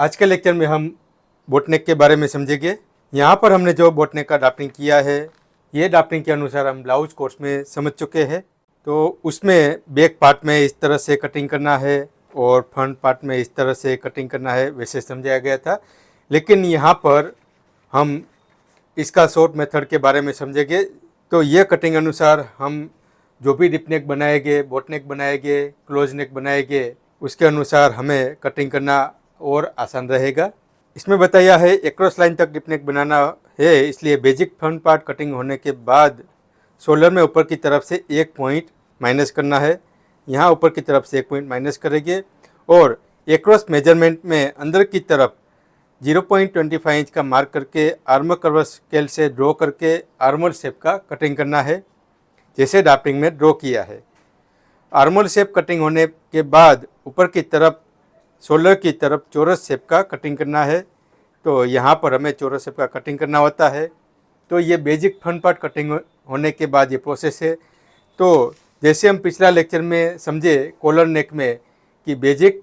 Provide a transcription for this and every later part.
आज के लेक्चर में हम बोटनेक के बारे में समझेंगे। यहाँ पर हमने जो बोटनेक का ड्राफ्टिंग किया है, ये ड्राफ्टिंग के अनुसार हम ब्लाउज कोर्स में समझ चुके हैं। तो उसमें बैक पार्ट में इस तरह से कटिंग करना है और फ्रंट पार्ट में इस तरह से कटिंग करना है, वैसे समझाया गया था। लेकिन यहाँ पर हम इसका शॉर्ट मेथड के बारे में समझेंगे। तो ये कटिंग अनुसार हम जो भी डिप नेक बनाएंगे, बोट नेक बनाएंगे, क्लोज नेक बनाएंगे, उसके अनुसार हमें कटिंग करना और आसान रहेगा। इसमें बताया है एक्रॉस लाइन तक डिप नेक बनाना है, इसलिए बेसिक फ्रंट पार्ट कटिंग होने के बाद शोल्डर में ऊपर की तरफ से एक पॉइंट माइनस करना है। यहाँ ऊपर की तरफ से एक पॉइंट माइनस करेंगे और एक्रॉस मेजरमेंट में अंदर की तरफ 0.25 इंच का मार्क करके आर्मर कर्व स्केल से ड्रॉ करके आर्मर शेप का कटिंग करना है, जैसे ड्राफ्टिंग में ड्रॉ किया है। आर्मर शेप कटिंग होने के बाद ऊपर की तरफ शोल्डर की तरफ चौरस शेप का कटिंग करना है। तो यहाँ पर हमें चौरस शेप का कटिंग करना होता है। तो ये बेसिक फ्रंट पार्ट कटिंग होने के बाद ये प्रोसेस है। तो जैसे हम पिछला लेक्चर में समझे कॉलर नेक में कि बेसिक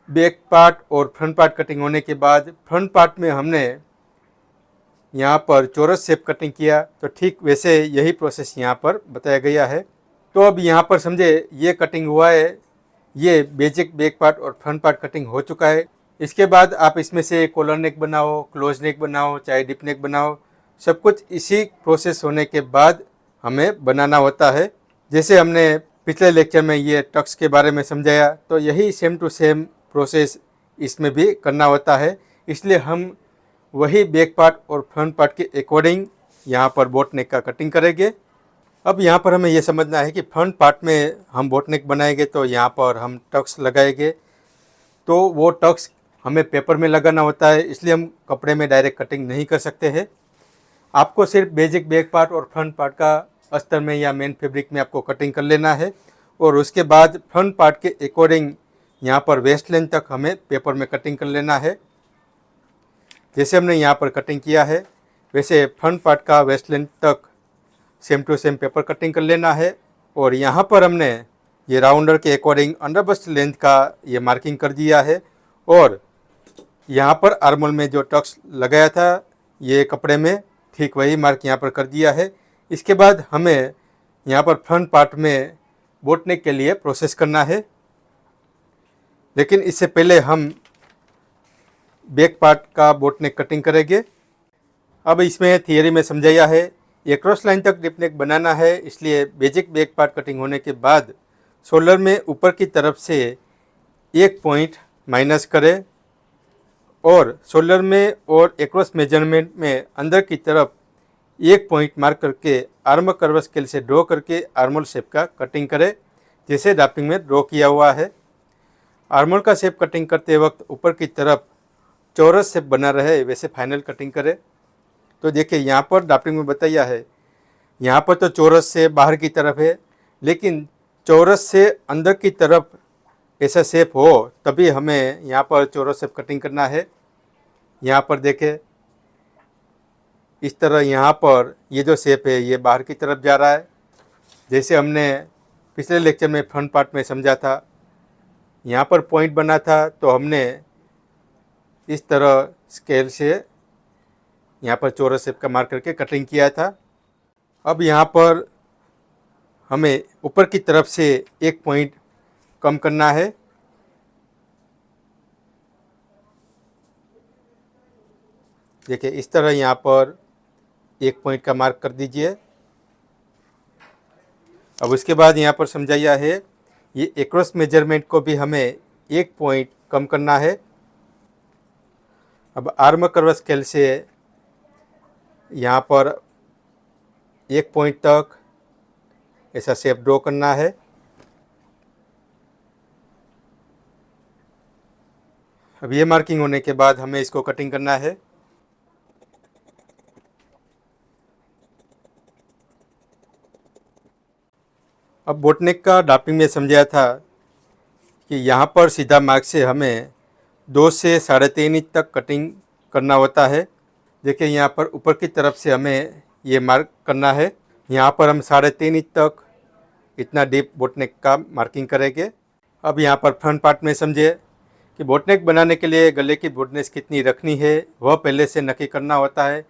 बैक पार्ट और फ्रंट पार्ट कटिंग होने के बाद फ्रंट पार्ट में हमने यहाँ पर चौरस शेप कटिंग किया, तो ठीक वैसे यही प्रोसेस यहाँ पर बताया गया है। तो अब यहाँ पर समझे ये कटिंग हुआ है, ये बेसिक बैक पार्ट और फ्रंट पार्ट कटिंग हो चुका है। इसके बाद आप इसमें से कॉलर नेक बनाओ, क्लोज नेक बनाओ, चाहे डिप नेक बनाओ, सब कुछ इसी प्रोसेस होने के बाद हमें बनाना होता है। जैसे हमने पिछले लेक्चर में ये टक्स के बारे में समझाया, तो यही सेम टू सेम प्रोसेस इसमें भी करना होता है। इसलिए हम वही बैक पार्ट और फ्रंट पार्ट के अकॉर्डिंग यहाँ पर बोट नेक का कटिंग करेंगे। अब यहाँ पर हमें ये समझना है कि फ्रंट पार्ट में हम बोट नेक बनाएंगे तो यहाँ पर हम टक्स लगाएंगे। तो वो टक्स हमें पेपर में लगाना होता है, इसलिए हम कपड़े में डायरेक्ट कटिंग नहीं कर सकते हैं। आपको सिर्फ बेसिक बैक पार्ट और फ्रंट पार्ट का अस्तर में या मेन फैब्रिक में आपको कटिंग कर लेना है और उसके बाद फ्रंट पार्ट के अकॉर्डिंग यहाँ पर वेस्ट लाइन तक हमें पेपर में कटिंग कर लेना है। जैसे हमने यहाँ पर कटिंग किया है, वैसे फ्रंट पार्ट का वेस्ट लाइन तक same to same paper cutting कर लेना है। और यहाँ पर हमने ये राउंडर के अकॉर्डिंग अंडर बस्ट लेंथ का ये मार्किंग कर दिया है और यहाँ पर आर्मोल में जो टक्स लगाया था ये कपड़े में, ठीक वही मार्क यहाँ पर कर दिया है। इसके बाद हमें यहाँ पर फ्रंट पार्ट में बोट नेक के लिए प्रोसेस करना है, लेकिन इससे पहले हम बैक पार्ट का बोट नेक कटिंग करेंगे। अब इसमें थियरी में समझाया है एक्रॉस लाइन तक डिप नेक बनाना है, इसलिए बेसिक बैक पार्ट कटिंग होने के बाद शोल्डर में ऊपर की तरफ से एक पॉइंट माइनस करें और शोल्डर में और एक्रॉस मेजरमेंट में अंदर की तरफ एक पॉइंट मार्क करके आर्मर कर्व स्केल से ड्रॉ करके आर्मर शेप का कटिंग करें, जैसे ड्राफ्टिंग में ड्रॉ किया हुआ है। आर्मर का शेप कटिंग करते वक्त ऊपर की तरफ चौरस शेप बना रहे, वैसे फाइनल कटिंग करें। तो देखिए यहाँ पर ड्राफ्टिंग में बताया है, यहाँ पर तो चौरस से बाहर की तरफ है, लेकिन चौरस से अंदर की तरफ ऐसा शेप हो तभी हमें यहाँ पर चौरस शेप कटिंग करना है। यहाँ पर देखें इस तरह यहाँ पर ये जो शेप है ये बाहर की तरफ जा रहा है, जैसे हमने पिछले लेक्चर में फ्रंट पार्ट में समझा था। यहाँ पर पॉइंट बना था तो हमने इस तरह स्केल से यहाँ पर चौरस शेप का मार्क करके कटिंग किया था। अब यहाँ पर हमें ऊपर की तरफ से एक पॉइंट कम करना है। देखिए इस तरह यहाँ पर एक पॉइंट का मार्क कर दीजिए। अब उसके बाद यहाँ पर समझाया है ये एक्रॉस मेजरमेंट को भी हमें एक पॉइंट कम करना है। अब आर्मर कर्व स्केल से यहाँ पर एक पॉइंट तक ऐसा शेप ड्रॉ करना है। अब ये मार्किंग होने के बाद हमें इसको कटिंग करना है। अब बोट नेक का ड्राफ्टिंग में समझाया था कि यहाँ पर सीधा मार्क से हमें 2 से 3.5 इंच तक कटिंग करना होता है। देखिए यहाँ पर ऊपर की तरफ से हमें ये मार्क करना है। यहाँ पर हम 3.5 इंच तक इतना डीप बोट नेक का मार्किंग करेंगे। अब यहाँ पर फ्रंट पार्ट में समझे कि बोटनेक बनाने के लिए गले की ब्रॉडनेस कितनी रखनी है वह पहले से नक्की करना होता है,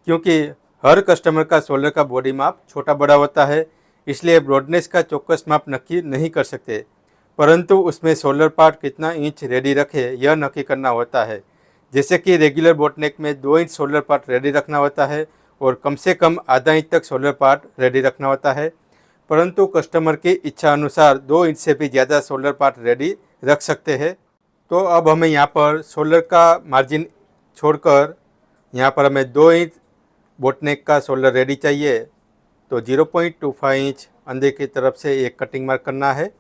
क्योंकि हर कस्टमर का शोल्डर का बॉडी माप छोटा बड़ा होता है, इसलिए ब्रॉडनेस का चौक्कस माप नक्की नहीं कर सकते, परंतु उसमें शोल्डर पार्ट कितना इंच रेडी रखे यह नक्की करना होता है। जैसे कि रेगुलर बोटनेक में 2 इंच शोल्डर पार्ट रेडी रखना होता है और कम से कम आधा इंच तक शोल्डर पार्ट रेडी रखना होता है, परंतु कस्टमर की इच्छा अनुसार 2 इंच से भी ज़्यादा शोल्डर पार्ट रेडी रख सकते हैं। तो अब हमें यहाँ पर शोल्डर का मार्जिन छोड़कर यहाँ पर हमें 2 इंच बोटनेक का शोल्डर रेडी चाहिए, तो 0.25 इंच अंदर की तरफ से एक कटिंग मार्क करना है।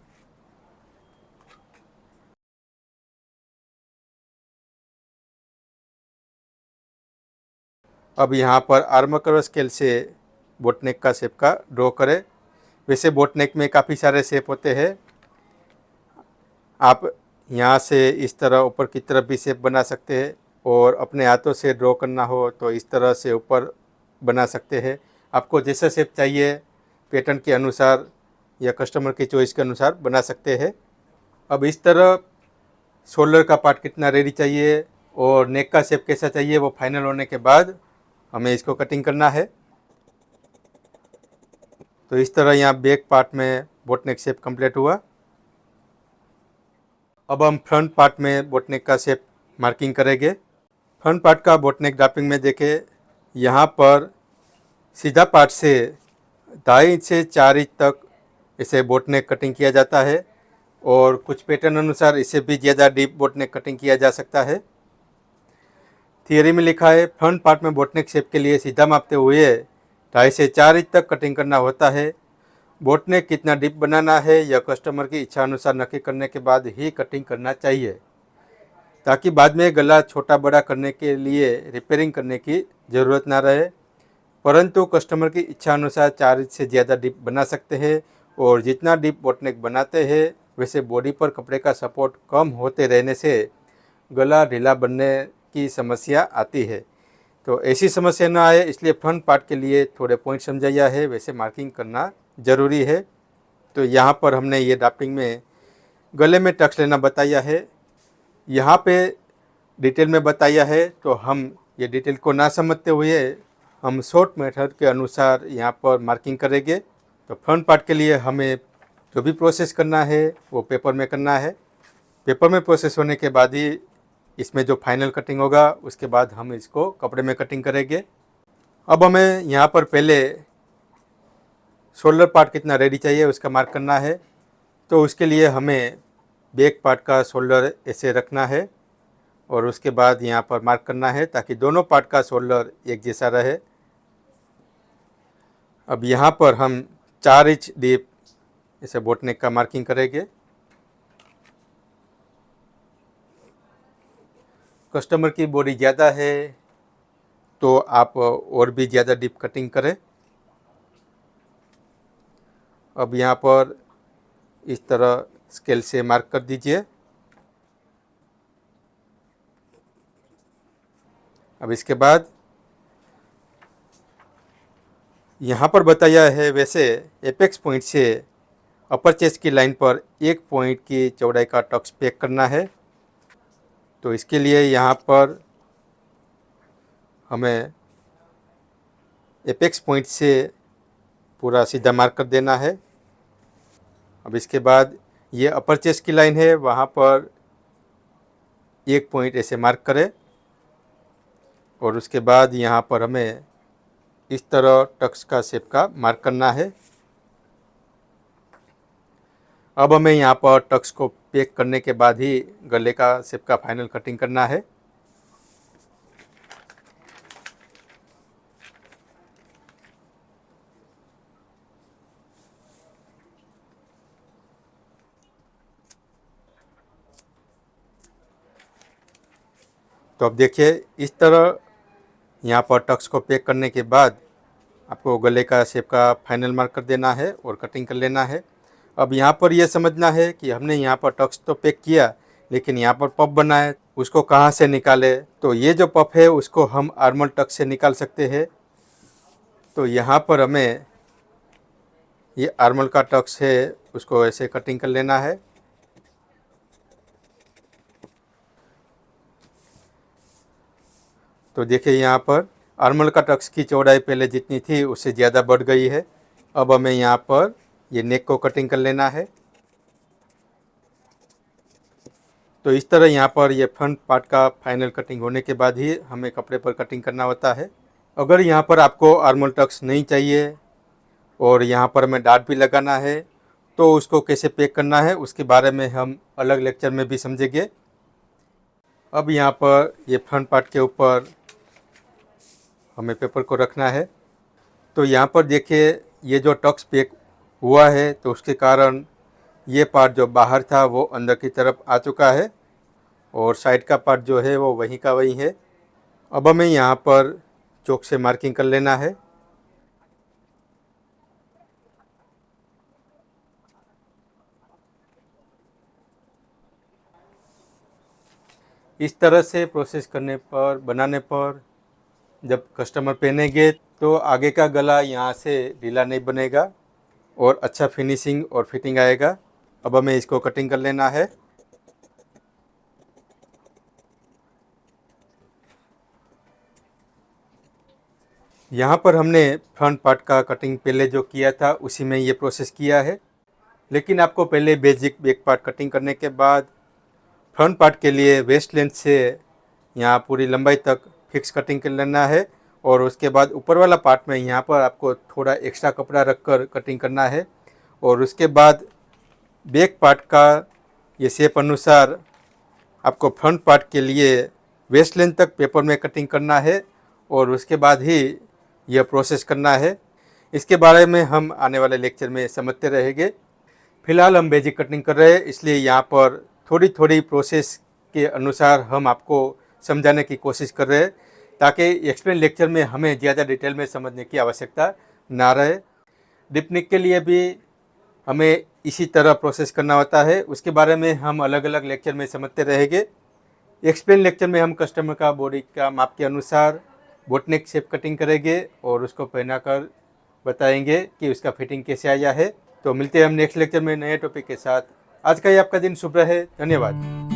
अब यहाँ पर आर्म कर्व स्केल से बोटनेक का शेप का ड्रॉ करें। वैसे बोटनेक में काफ़ी सारे शेप होते हैं, आप यहाँ से इस तरह ऊपर की तरफ भी शेप बना सकते हैं और अपने हाथों से ड्रॉ करना हो तो इस तरह से ऊपर बना सकते हैं। आपको जैसा शेप चाहिए पैटर्न के अनुसार या कस्टमर की चॉइस के अनुसार बना सकते हैं। अब इस तरह शोल्डर का पार्ट कितना रेडी चाहिए और नेक का शेप कैसा चाहिए वो फाइनल होने के बाद हमें इसको कटिंग करना है। तो इस तरह यहाँ बैक पार्ट में बोटनेक शेप कंप्लीट हुआ। अब हम फ्रंट पार्ट में बोटनेक का शेप मार्किंग करेंगे। फ्रंट पार्ट का बोटनेक ड्रापिंग में देखें, यहाँ पर सीधा पार्ट से 2.5 इंच से 4 इंच तक इसे बोटनेक कटिंग किया जाता है और कुछ पैटर्न अनुसार इसे भी ज़्यादा डीप बोटनेक कटिंग किया जा सकता है। थियरी में लिखा है फ्रंट पार्ट में बोटनेक शेप के लिए सीधा मापते हुए 2.5 से 4 इंच तक कटिंग करना होता है। बोटनेक कितना डीप बनाना है यह कस्टमर की इच्छा अनुसार नक्की करने के बाद ही कटिंग करना चाहिए, ताकि बाद में गला छोटा बड़ा करने के लिए रिपेयरिंग करने की ज़रूरत ना रहे। परंतु कस्टमर की इच्छा अनुसार 4 इंच से ज़्यादा डीप बना सकते हैं और जितना डीप बोटनेक बनाते हैं वैसे बॉडी पर कपड़े का सपोर्ट कम होते रहने से गला ढीला बनने की समस्या आती है। तो ऐसी समस्या ना आए इसलिए फ्रंट पार्ट के लिए थोड़े पॉइंट समझाया है, वैसे मार्किंग करना ज़रूरी है। तो यहाँ पर हमने ये ड्राफ्टिंग में गले में टक्स लेना बताया है, यहाँ पे डिटेल में बताया है, तो हम ये डिटेल को ना समझते हुए हम शॉर्ट मेथड के अनुसार यहाँ पर मार्किंग करेंगे। तो फ्रंट पार्ट के लिए हमें जो भी प्रोसेस करना है वो पेपर में करना है। पेपर में प्रोसेस होने के बाद ही इसमें जो फाइनल कटिंग होगा उसके बाद हम इसको कपड़े में कटिंग करेंगे। अब हमें यहाँ पर पहले शोल्डर पार्ट कितना रेडी चाहिए उसका मार्क करना है। तो उसके लिए हमें बैक पार्ट का शोल्डर ऐसे रखना है और उसके बाद यहाँ पर मार्क करना है ताकि दोनों पार्ट का शोल्डर एक जैसा रहे। अब यहाँ पर हम 4 इंच डीप ऐसे बोटनेक का मार्किंग करेंगे। कस्टमर की बॉडी ज़्यादा है तो आप और भी ज़्यादा डीप कटिंग करें। अब यहाँ पर इस तरह स्केल से मार्क कर दीजिए। अब इसके बाद यहाँ पर बताया है वैसे एपेक्स पॉइंट से अपर चेस्ट की लाइन पर 1 पॉइंट की चौड़ाई का टक्स पैक करना है। तो इसके लिए यहाँ पर हमें एपेक्स पॉइंट से पूरा सीधा मार्क कर देना है। अब इसके बाद ये अपर चेस्ट की लाइन है, वहाँ पर 1 पॉइंट ऐसे मार्क करें और उसके बाद यहाँ पर हमें इस तरह टक्स का शेप का मार्क करना है। अब हमें यहाँ पर टक्स को पैक करने के बाद ही गले का शेप का फाइनल कटिंग करना है। तो अब देखिए इस तरह यहाँ पर टक्स को पैक करने के बाद आपको गले का शेप का फाइनल मार्क कर देना है और कटिंग कर लेना है। अब यहाँ पर यह समझना है कि हमने यहाँ पर टक्स तो पैक किया लेकिन यहाँ पर पफ बना है, उसको कहाँ से निकाले। तो ये जो पफ है उसको हम आर्मल टक्स से निकाल सकते हैं। तो यहाँ पर हमें ये आर्मल का टक्स है उसको ऐसे कटिंग कर लेना है। तो देखिए यहाँ पर आर्मल का टक्स की चौड़ाई पहले जितनी थी उससे ज़्यादा बढ़ गई है। अब हमें यहाँ पर ये नेक को कटिंग कर लेना है। तो इस तरह यहाँ पर ये फ्रंट पार्ट का फाइनल कटिंग होने के बाद ही हमें कपड़े पर कटिंग करना होता है। अगर यहाँ पर आपको आर्मल टक्स नहीं चाहिए और यहाँ पर हमें डाट भी लगाना है तो उसको कैसे पैक करना है उसके बारे में हम अलग लेक्चर में भी समझेंगे। अब यहाँ पर ये फ्रंट पार्ट के ऊपर हमें पेपर को रखना है। तो यहाँ पर देखिए ये जो टक्स पैक हुआ है तो उसके कारण ये पार्ट जो बाहर था वो अंदर की तरफ आ चुका है और साइड का पार्ट जो है वो वहीं का वहीं है। अब हमें यहाँ पर चॉक से मार्किंग कर लेना है। इस तरह से प्रोसेस करने पर बनाने पर जब कस्टमर पहनेंगे तो आगे का गला यहाँ से ढीला नहीं बनेगा और अच्छा फिनिशिंग और फिटिंग आएगा। अब हमें इसको कटिंग कर लेना है। यहाँ पर हमने फ्रंट पार्ट का कटिंग पहले जो किया था उसी में ये प्रोसेस किया है, लेकिन आपको पहले बेसिक बैक पार्ट कटिंग करने के बाद फ्रंट पार्ट के लिए वेस्ट लेंथ से यहाँ पूरी लंबाई तक फिक्स कटिंग कर लेना है और उसके बाद ऊपर वाला पार्ट में यहाँ पर आपको थोड़ा एक्स्ट्रा कपड़ा रखकर कटिंग करना है और उसके बाद बैक पार्ट का ये शेप अनुसार आपको फ्रंट पार्ट के लिए वेस्ट लेंथ तक पेपर में कटिंग करना है और उसके बाद ही यह प्रोसेस करना है। इसके बारे में हम आने वाले लेक्चर में समझते रहेंगे। फिलहाल हम बेसिक कटिंग कर रहे हैं इसलिए यहाँ पर थोड़ी थोड़ी प्रोसेस के अनुसार हम आपको समझाने की कोशिश कर रहे हैं ताकि एक्सप्लेन लेक्चर में हमें ज़्यादा डिटेल में समझने की आवश्यकता ना रहे। डिप नेक के लिए भी हमें इसी तरह प्रोसेस करना होता है, उसके बारे में हम अलग अलग लेक्चर में समझते रहेंगे। एक्सप्लेन लेक्चर में हम कस्टमर का बॉडी का माप के अनुसार बोट नेक शेप कटिंग करेंगे और उसको पहना कर बताएंगे कि उसका फिटिंग कैसे आया है। तो मिलते हैं हम नेक्स्ट लेक्चर में नए टॉपिक के साथ। आज का ही आपका दिन शुभ रहे। धन्यवाद।